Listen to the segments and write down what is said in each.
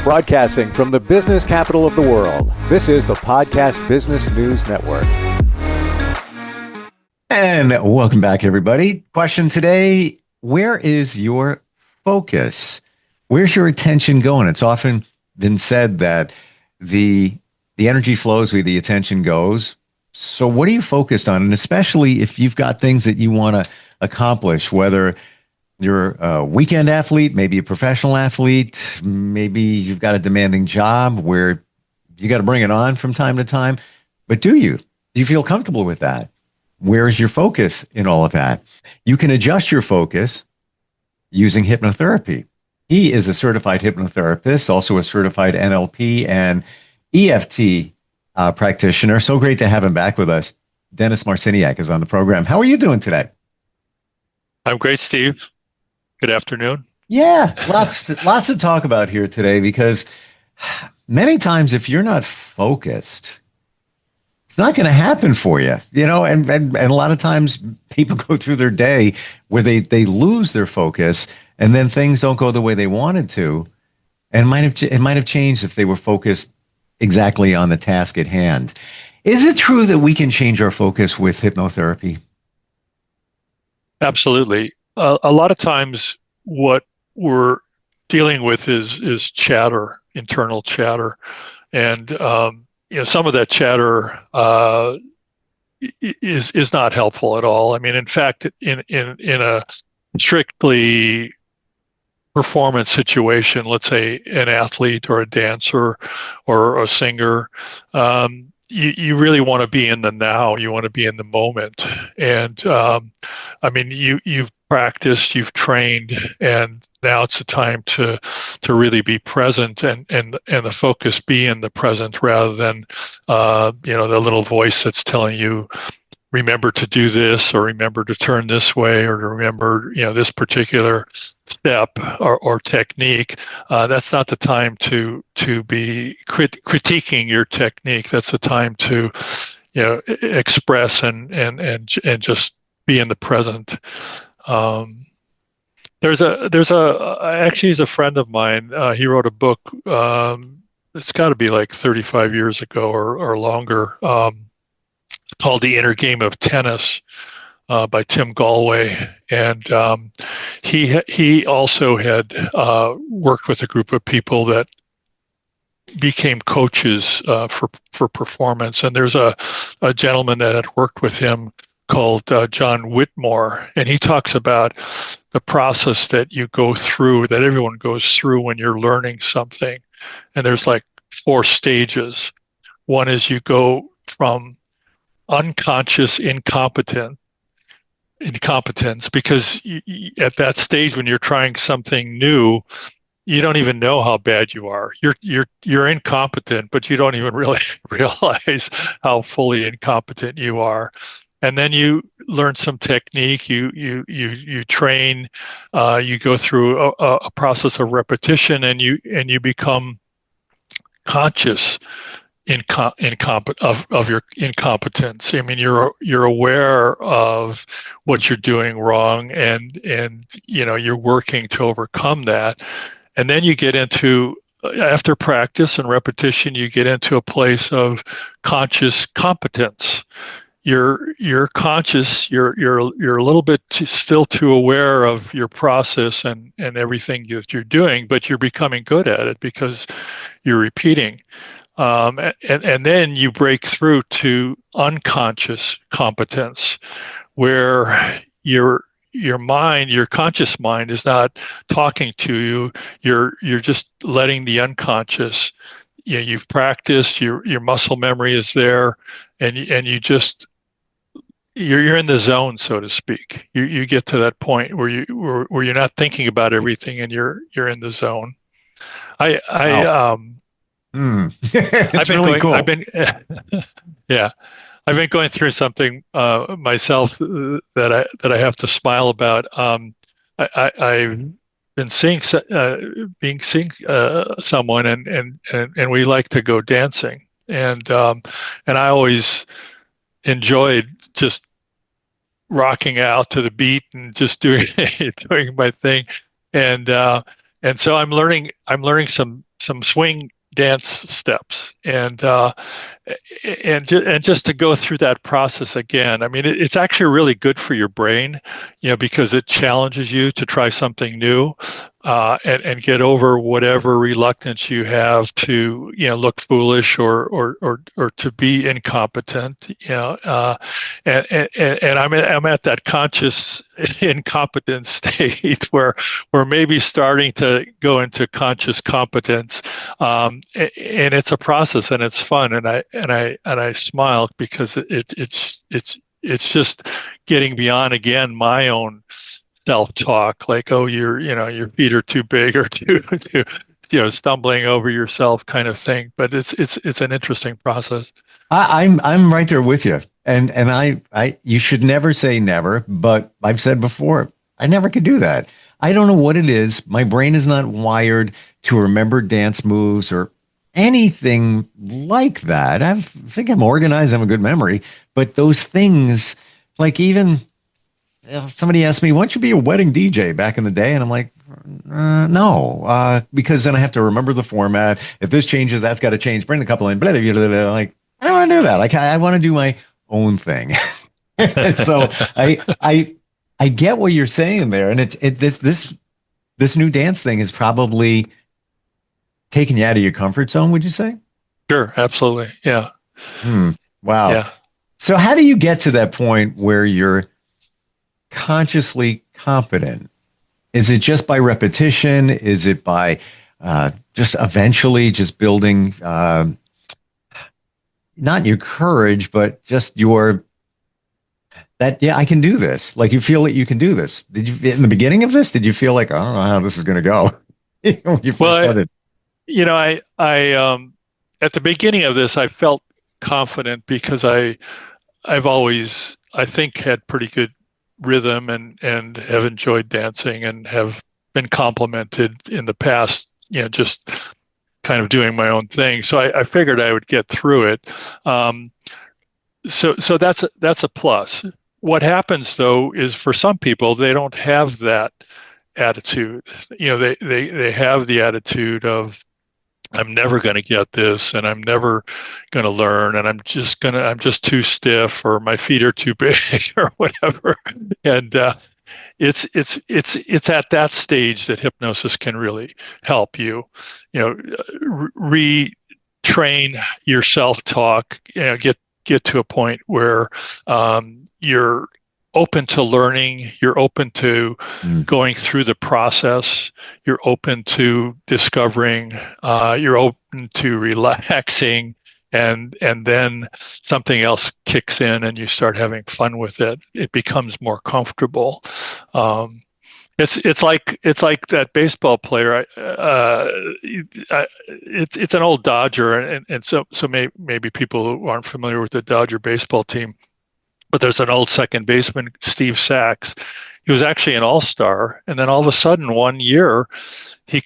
Broadcasting from the business capital of the world, this is the Podcast Business News Network. And welcome back, everybody. Question today, where is your focus? Where's your attention going? It's often been said that the energy flows where the attention goes. So what are you focused on? And especially if you've got things that you want to accomplish, whether you're a weekend athlete, maybe a professional athlete, maybe you've got a demanding job where you got to bring it on from time to time. But do you feel comfortable with that? Where is your focus in all of that? You can adjust your focus using hypnotherapy. He is a certified hypnotherapist, also a certified NLP and EFT practitioner. So great to have him back with us. Dennis Marciniak is on the program. How are you doing today? I'm great, Steve. Good afternoon. Yeah, lots to talk about here today, because many times if you're not focused, it's not going to happen for you, and a lot of times people go through their day where they lose their focus, and then things don't go the way they wanted to, and it might have changed if they were focused exactly on the task at hand. Is it true that we can change our focus with hypnotherapy? Absolutely. A lot of times what we're dealing with is chatter, internal chatter. And some of that chatter is not helpful at all. I mean, in fact, in a strictly performance situation, let's say an athlete or a dancer or a singer, you really want to be in the now. You want to be in the moment. And you've practiced, you've trained, and now it's the time to really be present and the focus be in the present rather than the little voice that's telling you, remember to do this, or remember to turn this way, or to remember this particular step or technique. That's not the time to be critiquing your technique. That's the time to express and just be in the present. There's actually, he's a friend of mine. He wrote a book. It's got to be like 35 years ago or longer. Called The Inner Game of Tennis by Tim Galway. And he also had worked with a group of people that became coaches for performance. And there's a gentleman that had worked with him called John Whitmore. And he talks about the process that you go through, that everyone goes through when you're learning something. And there's like 4 stages. One is you go from unconscious incompetence, because at that stage when you're trying something new, you don't even know how bad you are. You're incompetent, but you don't even really realize how fully incompetent you are. And then you learn some technique. You train. You go through a process of repetition, and you become conscious of your incompetence. I mean, you're aware of what you're doing wrong, and you're working to overcome that. And then you get into, after practice and repetition, you get into a place of conscious competence. You're conscious. You're a little bit still too aware of your process and everything that you're doing, but you're becoming good at it because you're repeating. And then you break through to unconscious competence, where your mind, your conscious mind, is not talking to you. You're just letting the unconscious. You've practiced. Your muscle memory is there, and you're in the zone, so to speak. You get to that point where you're not thinking about everything, and you're in the zone. That's really cool. I've been going through something myself that I have to smile about. I've been seeing someone, and we like to go dancing, and I always enjoyed just rocking out to the beat and just doing my thing, and so I'm learning some some swing dance steps, and just to go through that process again. I mean, it's actually really good for your brain, because it challenges you to try something new, and get over whatever reluctance you have to, look foolish or to be incompetent. And I'm at that conscious incompetent state where we're maybe starting to go into conscious competence, and it's a process, and it's fun, and I smile because it's just getting beyond again my own self-talk, like, oh, your feet are too big, or too stumbling over yourself, kind of thing. But it's an interesting process. I'm right there with you, and I you should never say never, but I've said before, I never could do that. I don't know what it is. My brain is not wired to remember dance moves or anything like that. I think I'm organized. I have a good memory, but those things, like even somebody asked me, why don't you be a wedding DJ back in the day? And I'm like, no, because then I have to remember the format. If this changes, that's got to change. Bring a couple in. Blah, blah, blah, blah. Like, I don't want to do that. Like, I want to do my own thing. So I get what you're saying there. And this new dance thing is probably taking you out of your comfort zone, would you say? Sure, absolutely. Yeah. Wow. Yeah. So how do you get to that point where you're consciously competent? Is it just by repetition? Is it by just eventually just building not your courage, but just I can do this. Like, you feel that you can do this. Did you, in the beginning of this, did you feel like, I don't know how this is going to go? When you first started? I at the beginning of this, I felt confident because I've always, I think, had pretty good rhythm and have enjoyed dancing and have been complimented in the past, just kind of doing my own thing. So I figured I would get through it. So that's a plus. What happens though is, for some people, they don't have that attitude. They have the attitude of, I'm never going to get this, and I'm never going to learn, and I'm just too stiff, or my feet are too big, or whatever. And it's at that stage that hypnosis can really help you, retrain your self-talk, get to a point where you're open to learning, you're open to going through the process, you're open to discovering, you're open to relaxing, and then something else kicks in and you start having fun with it. It becomes more comfortable. It's like that baseball player. It's an old Dodger, and so maybe people who aren't familiar with the Dodger baseball team, but there's an old second baseman, Steve Sachs. He was actually an all-star, and then all of a sudden one year, he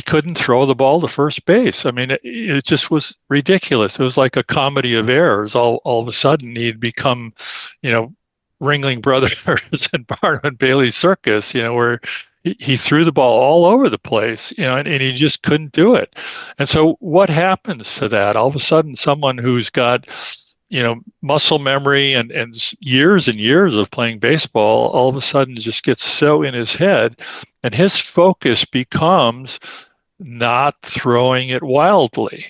couldn't throw the ball to first base. I mean, it just was ridiculous. It was like a comedy of errors. All of a sudden, he'd become, Ringling Brothers and Barnum and Bailey's Circus, where he threw the ball all over the place, and he just couldn't do it. And so what happens to that? All of a sudden, someone who's got, muscle memory and years of playing baseball, all of a sudden just gets so in his head, and his focus becomes not throwing it wildly.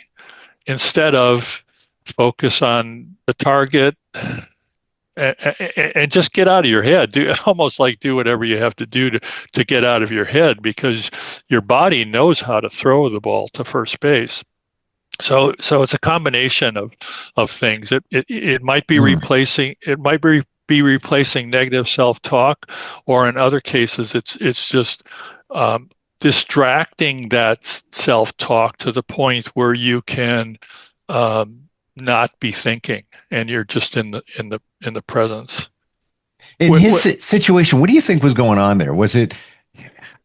Instead of focus on the target, and just get out of your head. Do whatever you have to do to get out of your head, because your body knows how to throw the ball to first base. So it's a combination of things. It might be replacing. It might be replacing negative self-talk, or in other cases, it's just distracting that self-talk to the point where you can not be thinking, and you're just in the presence. In his situation, what do you think was going on there? Was it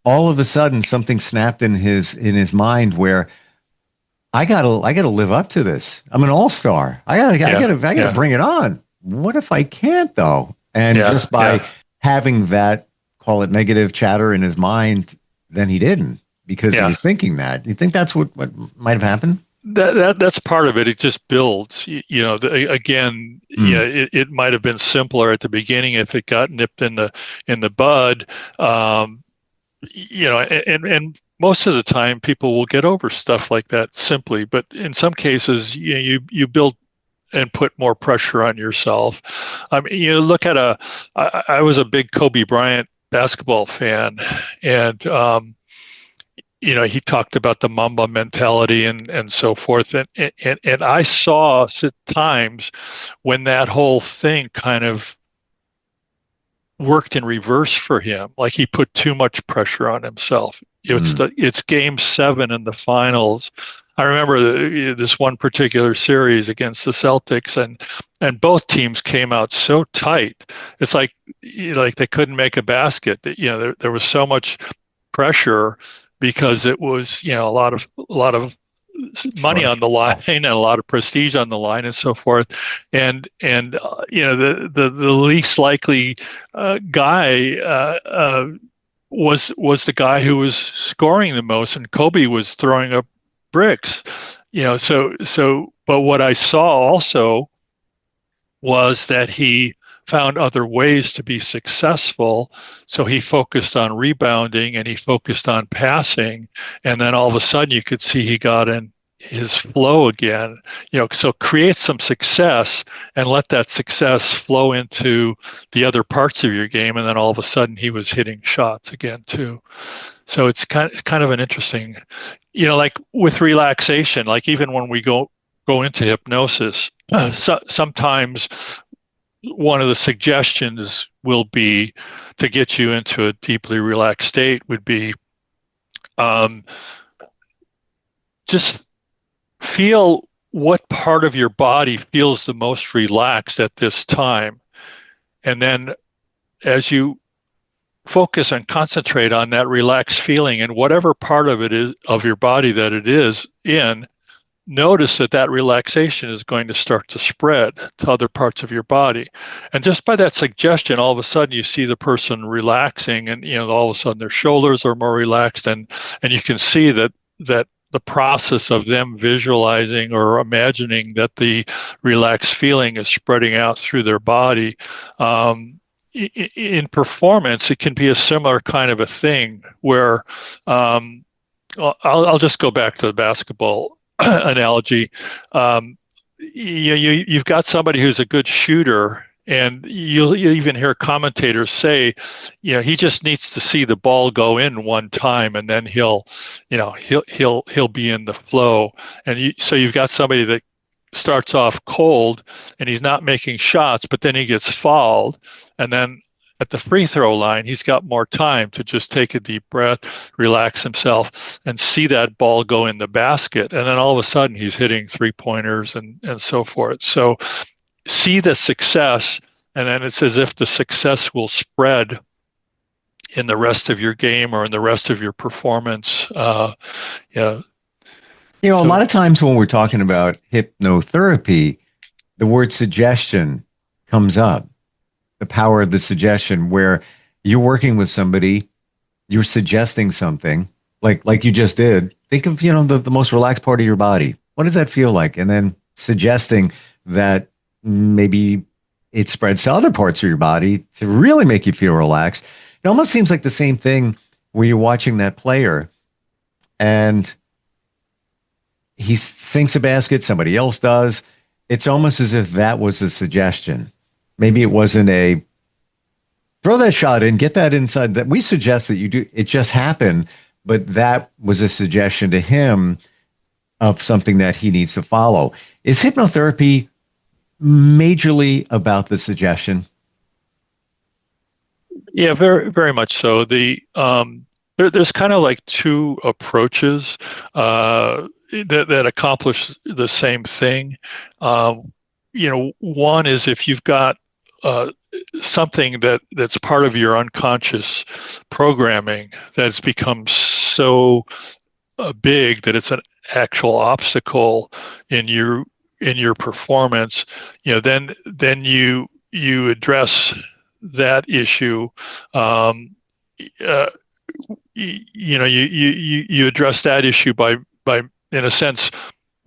all of a sudden something snapped in his mind where I gotta live up to this? I'm an all-star. I gotta bring it on. What if I can't though? And just by having that, call it negative chatter in his mind, then he didn't. because he was thinking that. Do you think that's what might have happened? That's part of it. It just builds. Again, it might have been simpler at the beginning if it got nipped in the bud. And most of the time people will get over stuff like that simply, but in some cases, you build and put more pressure on yourself. I mean, you look at I was a big Kobe Bryant basketball fan, and he talked about the Mamba mentality and so forth. And I saw at times when that whole thing kind of worked in reverse for him, like he put too much pressure on himself. It's Game 7 in the finals. I remember this one particular series against the Celtics, and both teams came out so tight. It's like they couldn't make a basket. There was so much pressure because it was a lot of money on the line and a lot of prestige on the line and so forth, and the least likely guy was the guy who was scoring the most, and Kobe was throwing up bricks. But what I saw also was that he found other ways to be successful. So he focused on rebounding and he focused on passing. And then all of a sudden you could see he got in his flow again. So create some success and let that success flow into the other parts of your game. And then all of a sudden he was hitting shots again too. So it's kind of an interesting, like with relaxation, like even when we go into hypnosis, sometimes one of the suggestions will be to get you into a deeply relaxed state would be just feel what part of your body feels the most relaxed at this time. And then as you focus and concentrate on that relaxed feeling and whatever part of it is of your body that it is in, notice that relaxation is going to start to spread to other parts of your body. And just by that suggestion, all of a sudden you see the person relaxing, and all of a sudden their shoulders are more relaxed, and you can see that the process of them visualizing or imagining that the relaxed feeling is spreading out through their body. In performance, it can be a similar kind of a thing where I'll just go back to the basketball analogy. You've got somebody who's a good shooter, and you'll even hear commentators say, he just needs to see the ball go in one time, and then he'll be in the flow. And so you've got somebody that starts off cold, and he's not making shots, but then he gets fouled, and then at the free throw line, he's got more time to just take a deep breath, relax himself, and see that ball go in the basket. And then all of a sudden, he's hitting 3-pointers and so forth. So see the success, and then it's as if the success will spread in the rest of your game or in the rest of your performance. A lot of times when we're talking about hypnotherapy, the word suggestion comes up. The power of the suggestion, where you're working with somebody, you're suggesting something like you just did. Think of, the most relaxed part of your body. What does that feel like? And then suggesting that maybe it spreads to other parts of your body to really make you feel relaxed. It almost seems like the same thing where you're watching that player and he sinks a basket, somebody else does. It's almost as if that was a suggestion. Maybe it wasn't a throw that shot in, get that inside. That we suggest that you do. It just happened, but that was a suggestion to him of something that he needs to follow. Is hypnotherapy majorly about the suggestion? Yeah, very, very much so. There's kind of like two approaches that accomplish the same thing. One is if you've got something that's part of your unconscious programming that's become so big that it's an actual obstacle in your performance, then you address that issue. you address that issue by in a sense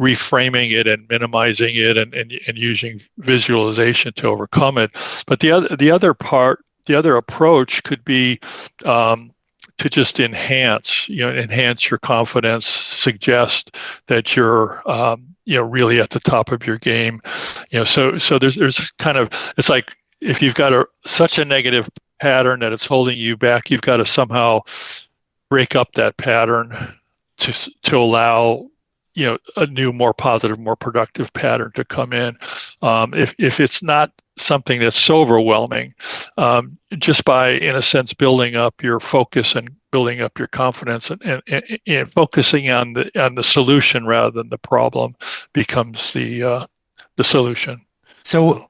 reframing it and minimizing it and using visualization to overcome it. But the other approach could be to just enhance your confidence, suggest that you're really at the top of your game. So there's kind of, it's like if you've got such a negative pattern that it's holding you back, you've got to somehow break up that pattern to allow a new, more positive, more productive pattern to come in. If it's not something that's so overwhelming, just by, in a sense, building up your focus and building up your confidence and focusing on the solution rather than the problem becomes the solution. So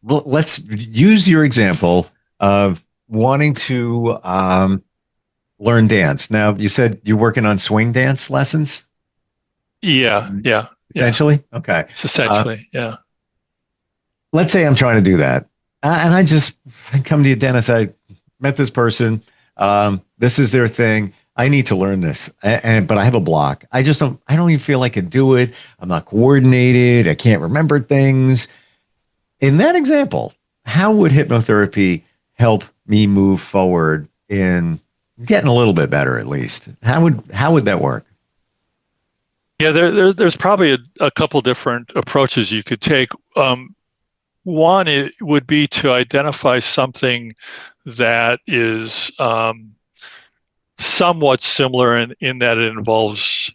let's use your example of wanting to learn dance. Now, you said you're working on swing dance lessons? Yeah. Essentially? Okay. It's essentially, yeah. Let's say I'm trying to do that. And I come to you, Dennis, I met this person. This is their thing. I need to learn this. But I have a block. I don't even feel I can do it. I'm not coordinated. I can't remember things. In that example, how would hypnotherapy help me move forward in getting a little bit better, at least? How would that work? Yeah, there's probably a couple different approaches you could take. One, it would be to identify something that is somewhat similar in that it involves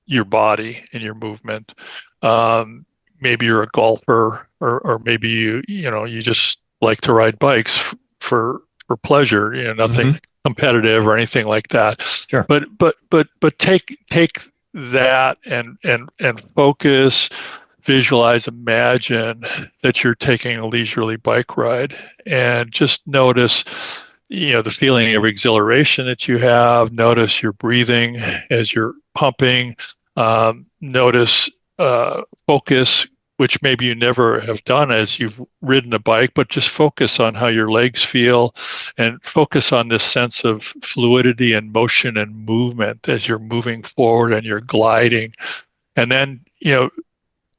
your body and your movement. Maybe you're a golfer, or maybe you just like to ride bikes for pleasure. Nothing competitive or anything like that. Sure. But take that and focus, visualize, imagine that you're taking a leisurely bike ride, and just notice the feeling of exhilaration that you have. Notice your breathing as you're pumping. Notice focus, which maybe you never have done as you've ridden a bike, but just focus on how your legs feel and focus on this sense of fluidity and motion and movement as you're moving forward and you're gliding. And then,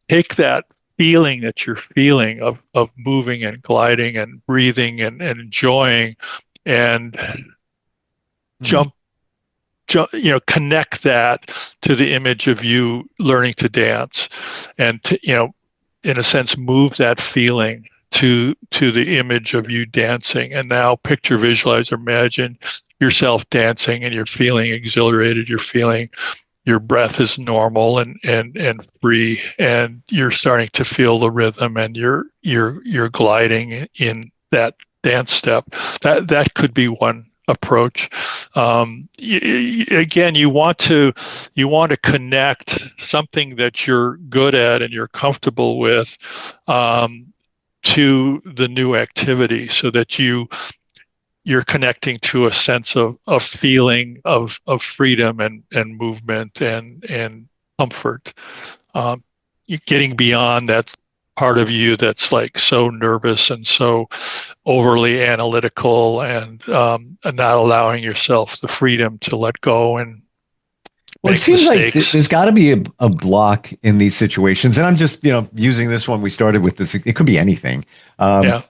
take that feeling that you're feeling of moving and gliding and breathing and enjoying, and connect that to the image of you learning to dance, and in a sense, move that feeling to the image of you dancing. And now picture, visualize, or imagine yourself dancing, and you're feeling exhilarated. You're feeling your breath is normal and free, and you're starting to feel the rhythm, and you're gliding in that dance step. That could be one approach. Again, you want to connect something that you're good at and you're comfortable with to the new activity, so that you're connecting to a sense of feeling of freedom and movement and comfort. You're getting beyond that part of you that's like so nervous and so overly analytical, and not allowing yourself the freedom to let go and well, it seems mistakes. Like there's got to be a block in these situations. And I'm just, using this one. We started with this. It could be anything. Yeah.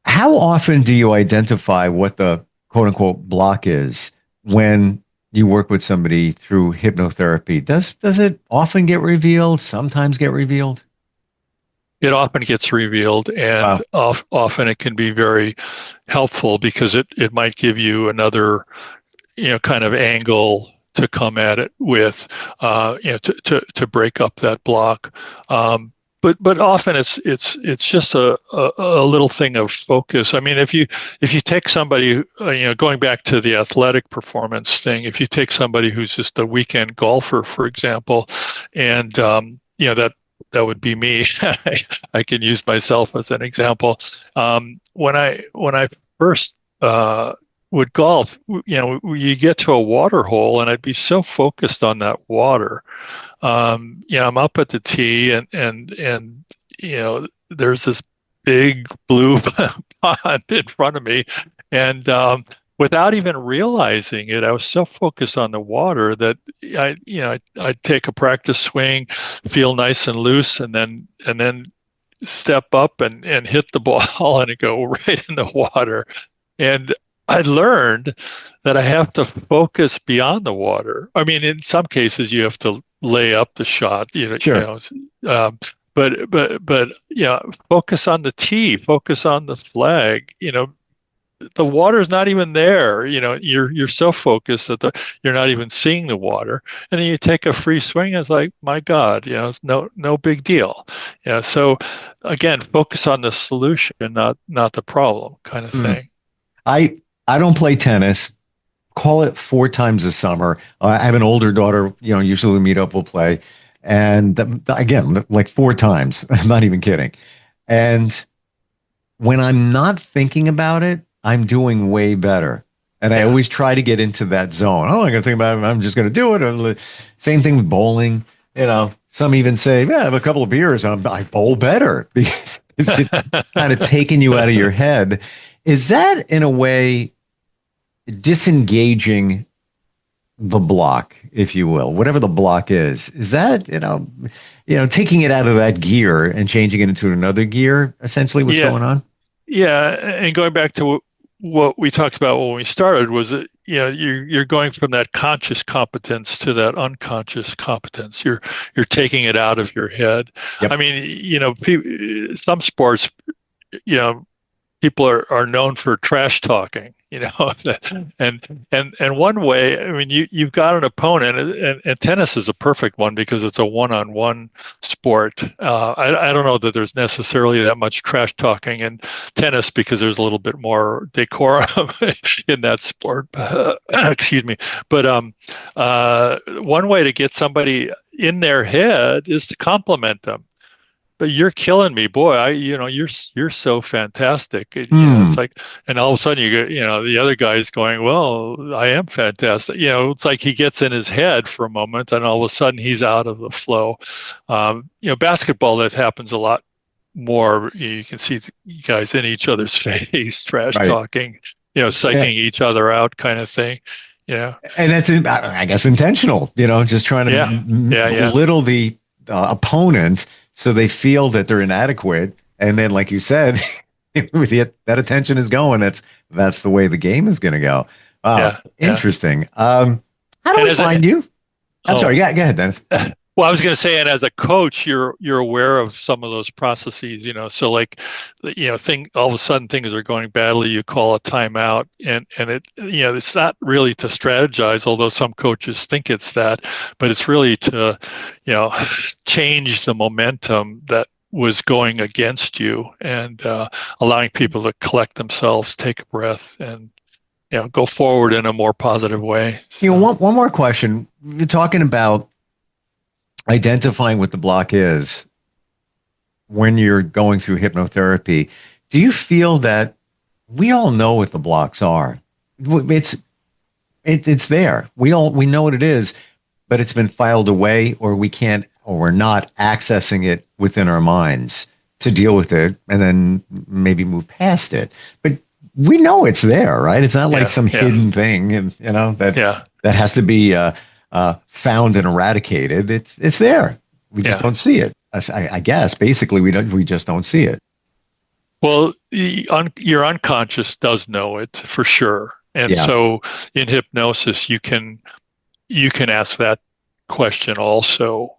How often do you identify what the quote unquote block is when you work with somebody through hypnotherapy? Does it often get revealed? Sometimes get revealed? It often gets revealed, and often it can be very helpful, because it might give you another, kind of angle to come at it with, to break up that block. But often it's just a little thing of focus. I mean, if you take somebody, going back to the athletic performance thing, if you take somebody who's just a weekend golfer, for example, and that would be me. I can use myself as an example. When I first would golf, you get to a water hole, and I'd be so focused on that water. I'm up at the tee, and there's this big blue pond in front of me, and without even realizing it, I was so focused on the water that I'd take a practice swing, feel nice and loose, and then step up and hit the ball and it go right in the water. And I learned that I have to focus beyond the water. I mean, in some cases, you have to lay up the shot, Sure. but focus on the tee, focus on the flag. The water's not even there. You're so focused that you're not even seeing the water, and then you take a free swing. It's like, my God, it's no big deal. Yeah. So again, focus on the solution, not the problem, kind of thing. I I don't play tennis. Call it 4 times a summer. I have an older daughter. Usually we meet up, we'll play, and again, like 4 times. I'm not even kidding. And when I'm not thinking about it, I'm doing way better. And I Yeah. always try to get into that zone. Oh, I'm going to think about it. I'm just going to do it. Same thing with bowling. Some even say, yeah, I have a couple of beers. I bowl better because it's just kind of taking you out of your head. Is that in a way disengaging the block, if you will, whatever the block is that, taking it out of that gear and changing it into another gear, essentially what's Yeah. going on? Yeah, and going back to what we talked about when we started was that you're going from that conscious competence to that unconscious competence. You're taking it out of your head. Yep. I mean, some sports, people are known for trash talking, and one way, I mean, you've got an opponent, and tennis is a perfect one because it's a one-on-one sport. I don't know that there's necessarily that much trash talking in tennis because there's a little bit more decorum in that sport. Excuse me. But one way to get somebody in their head is to compliment them. But you're killing me, boy. You're so fantastic. It's like, and all of a sudden you get, the other guy's going, well, I am fantastic. It's like he gets in his head for a moment, and all of a sudden he's out of the flow. Basketball, that happens a lot more. You can see you guys in each other's face, trash Right. talking, psyching each other out, kind of thing. And that's, I guess, intentional, just trying to belittle the opponent so they feel that they're inadequate. And then, like you said, that attention is going. That's the way the game is going to go. Wow. Interesting. How do we find you? I'm sorry. Yeah, go ahead, Dennis. Well, I was going to say, and as a coach, you're aware of some of those processes, so like, all of a sudden things are going badly, you call a timeout, and it's not really to strategize, although some coaches think it's that, but it's really to, change the momentum that was going against you, and allowing people to collect themselves, take a breath, and go forward in a more positive way. So. One more question. You're talking about identifying what the block is when you're going through hypnotherapy. Do you feel that we all know what the blocks are? It's there. We know what it is, but it's been filed away, or we're not accessing it within our minds to deal with it and then maybe move past it. But we know it's there, right? It's not like some hidden thing, and that has to be found and eradicated. It's there. We just don't see it. I guess basically we just don't see it. Well, your unconscious does know it for sure, and so in hypnosis you can ask that question also.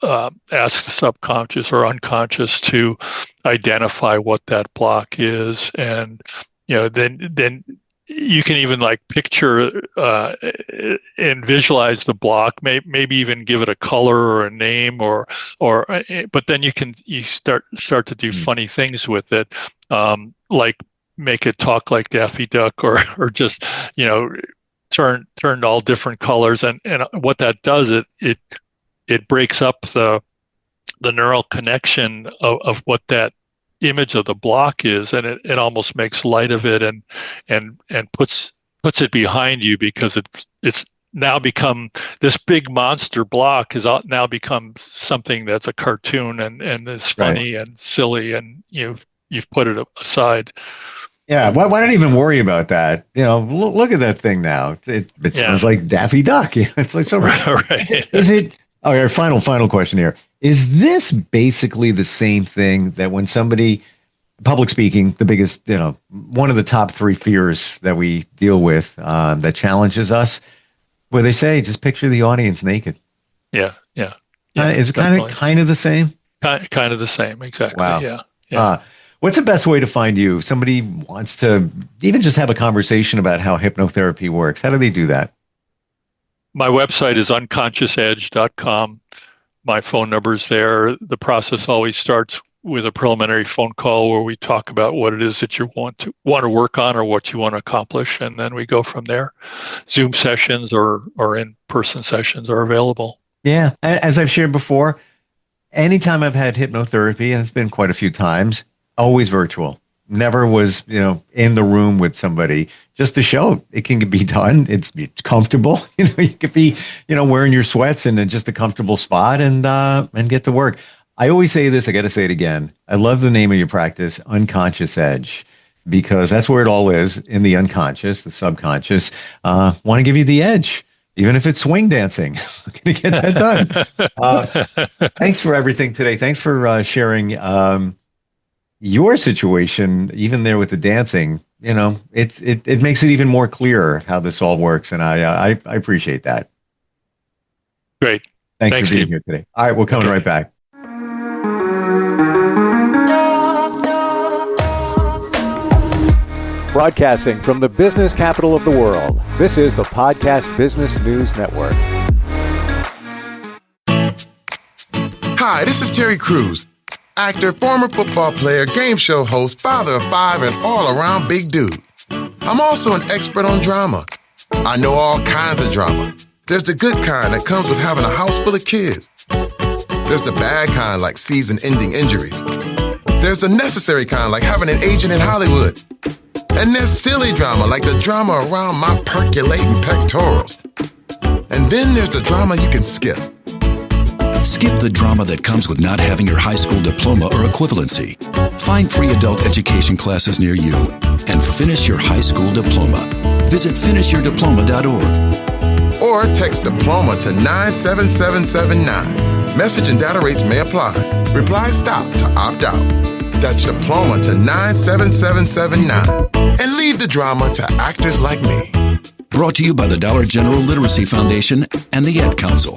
Ask the subconscious or unconscious to identify what that block is, and then you can even like picture and visualize the block, maybe even give it a color or a name, but then you start to do funny things with it, like make it talk like Daffy Duck, or just turn all different colors, and what that does, it breaks up the neural connection of what that image of the block is, and it almost makes light of it and puts it behind you, because it's now become this big monster block has now become something that's a cartoon and is funny and silly, and you've put it aside. Yeah, why not even worry about that? Look at that thing now. It sounds like Daffy Duck. It's like so. Right. Is it? Okay, final question here. Is this basically the same thing that when somebody, public speaking, the biggest, one of the top 3 fears that we deal with that challenges us, where they say, just picture the audience naked. Yeah. Is it kind of the same? Kind of the same, exactly. Wow. Yeah. What's the best way to find you? Somebody wants to even just have a conversation about how hypnotherapy works. How do they do that? My website is unconsciousedge.com. My phone number's there. The process always starts with a preliminary phone call where we talk about what it is that you want to work on or what you want to accomplish, and then we go from there. Zoom sessions or in-person sessions are available. Yeah. As I've shared before, anytime I've had hypnotherapy, and it's been quite a few times, always virtual. Never was, in the room with somebody, just to show it can be done. It's comfortable. You could be, wearing your sweats in just a comfortable spot and get to work. I always say this, I got to say it again. I love the name of your practice, Unconscious Edge, because that's where it all is, in the unconscious, the subconscious. Want to give you the edge. Even if it's swing dancing, I'm going to get that done. Thanks for everything today. Thanks for sharing your situation, even there with the dancing. It makes it even more clear how this all works, and I appreciate that. Great. Thanks for being here today. All right, we're coming right back. Broadcasting from the business capital of the world, this is the Podcast Business News Network. Hi, this is Terry Crews, actor, former football player, game show host, father of 5, and all-around big dude. I'm also an expert on drama. I know all kinds of drama. There's the good kind that comes with having a house full of kids. There's the bad kind, like season-ending injuries. There's the necessary kind, like having an agent in Hollywood. And there's silly drama, like the drama around my percolating pectorals. And then there's the drama you can skip. Skip the drama that comes with not having your high school diploma or equivalency. Find free adult education classes near you and finish your high school diploma. Visit finishyourdiploma.org. Or text diploma to 97779. Message and data rates may apply. Reply STOP to opt out. That's diploma to 97779. And leave the drama to actors like me. Brought to you by the Dollar General Literacy Foundation and the Ad Council.